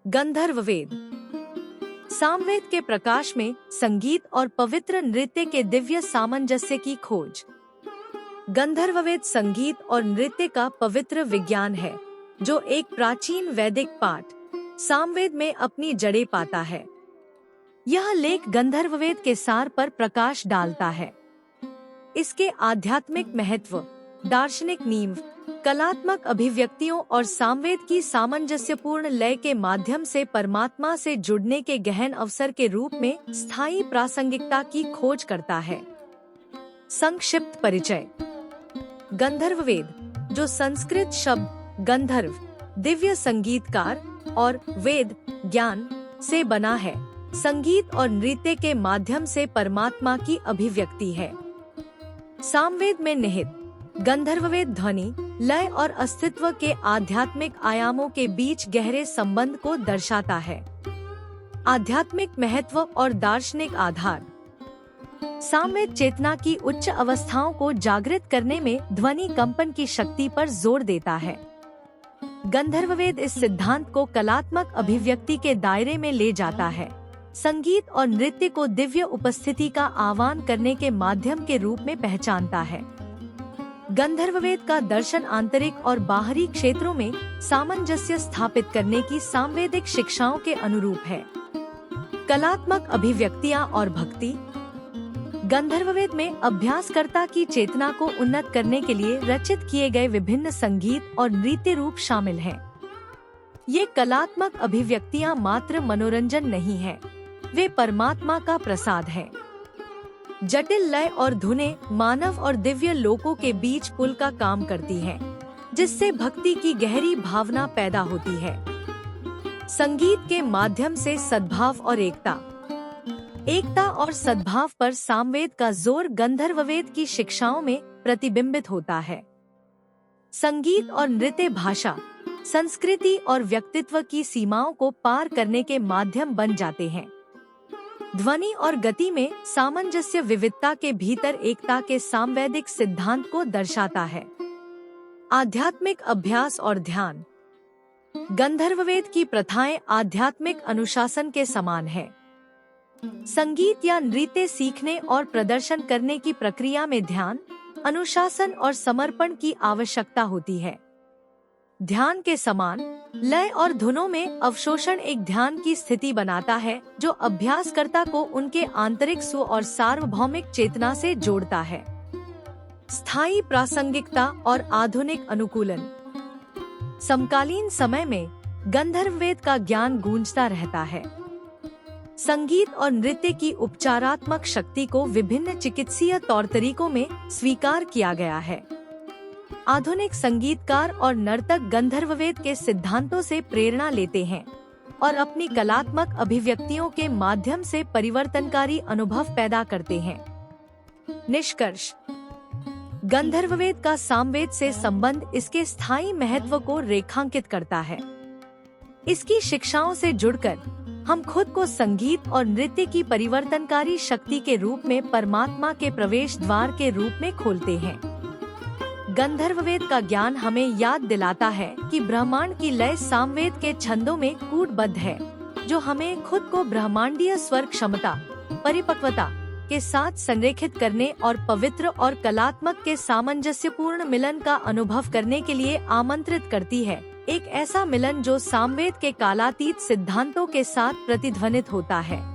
गंधर्व वेद। सामवेद के प्रकाश में संगीत और पवित्र नृत्य के दिव्य सामंजस्य की खोज। गंधर्व वेद संगीत और नृत्य का पवित्र विज्ञान है, जो एक प्राचीन वैदिक पाठ सामवेद में अपनी जड़ें पाता है। यह लेख गंधर्व वेद के सार पर प्रकाश डालता है। इसके आध्यात्मिक महत्व, दार्शनिक नींव, कलात्मक अभिव्यक्तियों और सामवेद की सामंजस्यपूर्ण लय के माध्यम से परमात्मा से जुड़ने के गहन अवसर के रूप में स्थायी प्रासंगिकता की खोज करता है। संक्षिप्त परिचय। गंधर्व वेद, जो संस्कृत शब्द गंधर्व दिव्य संगीतकार और वेद ज्ञान से बना है, संगीत और नृत्य के माध्यम से परमात्मा की अभिव्यक्ति है। सामवेद में निहित गंधर्ववेद ध्वनि, लय और अस्तित्व के आध्यात्मिक आयामों के बीच गहरे संबंध को दर्शाता है। आध्यात्मिक महत्व और दार्शनिक आधार। सामवेद चेतना की उच्च अवस्थाओं को जागृत करने में ध्वनि कंपन की शक्ति पर जोर देता है। गंधर्ववेद इस सिद्धांत को कलात्मक अभिव्यक्ति के दायरे में ले जाता है, संगीत और नृत्य को दिव्य उपस्थिति का आह्वान करने के माध्यम के रूप में पहचानता है। गंधर्ववेद का दर्शन आंतरिक और बाहरी क्षेत्रों में सामंजस्य स्थापित करने की सांवेदिक शिक्षाओं के अनुरूप है। कलात्मक अभिव्यक्तियां और भक्ति। गंधर्ववेद में अभ्यासकर्ता की चेतना को उन्नत करने के लिए रचित किए गए विभिन्न संगीत और नृत्य रूप शामिल हैं। ये कलात्मक अभिव्यक्तियां मात्र मनोरंजन नहीं है, वे परमात्मा का प्रसाद है। जटिल लय और धुनें मानव और दिव्य लोकों के बीच पुल का काम करती हैं, जिससे भक्ति की गहरी भावना पैदा होती है। संगीत के माध्यम से सद्भाव और एकता और सद्भाव पर सामवेद का जोर गंधर्ववेद की शिक्षाओं में प्रतिबिंबित होता है। संगीत और नृत्य भाषा, संस्कृति और व्यक्तित्व की सीमाओं को पार करने के माध्यम बन जाते हैं। ध्वनि और गति में सामंजस्य विविधता के भीतर एकता के सामवेदिक सिद्धांत को दर्शाता है। आध्यात्मिक अभ्यास और ध्यान। गंधर्ववेद की प्रथाएं आध्यात्मिक अनुशासन के समान है। संगीत या नृत्य सीखने और प्रदर्शन करने की प्रक्रिया में ध्यान, अनुशासन और समर्पण की आवश्यकता होती है। ध्यान के समान लय और धुनों में अवशोषण एक ध्यान की स्थिति बनाता है, जो अभ्यासकर्ता को उनके आंतरिक स्व और सार्वभौमिक चेतना से जोड़ता है। स्थायी प्रासंगिकता और आधुनिक अनुकूलन। समकालीन समय में गंधर्ववेद का ज्ञान गूंजता रहता है। संगीत और नृत्य की उपचारात्मक शक्ति को विभिन्न चिकित्सीय तौर तरीकों में स्वीकार किया गया है। आधुनिक संगीतकार और नर्तक गंधर्ववेद के सिद्धांतों से प्रेरणा लेते हैं और अपनी कलात्मक अभिव्यक्तियों के माध्यम से परिवर्तनकारी अनुभव पैदा करते हैं। निष्कर्ष। गंधर्ववेद का सामवेद से संबंध इसके स्थायी महत्व को रेखांकित करता है। इसकी शिक्षाओं से जुड़कर हम खुद को संगीत और नृत्य की परिवर्तनकारी शक्ति के रूप में परमात्मा के प्रवेश द्वार के रूप में खोलते हैं। गंधर्ववेद का ज्ञान हमें याद दिलाता है कि ब्रह्मांड की लय सामवेद के छंदों में कूटबद्ध है, जो हमें खुद को ब्रह्मांडीय स्वर क्षमता, परिपक्वता के साथ संरेखित करने और पवित्र और कलात्मक के सामंजस्यपूर्ण मिलन का अनुभव करने के लिए आमंत्रित करती है। एक ऐसा मिलन जो सामवेद के कालातीत सिद्धांतों के साथ प्रतिध्वनित होता है।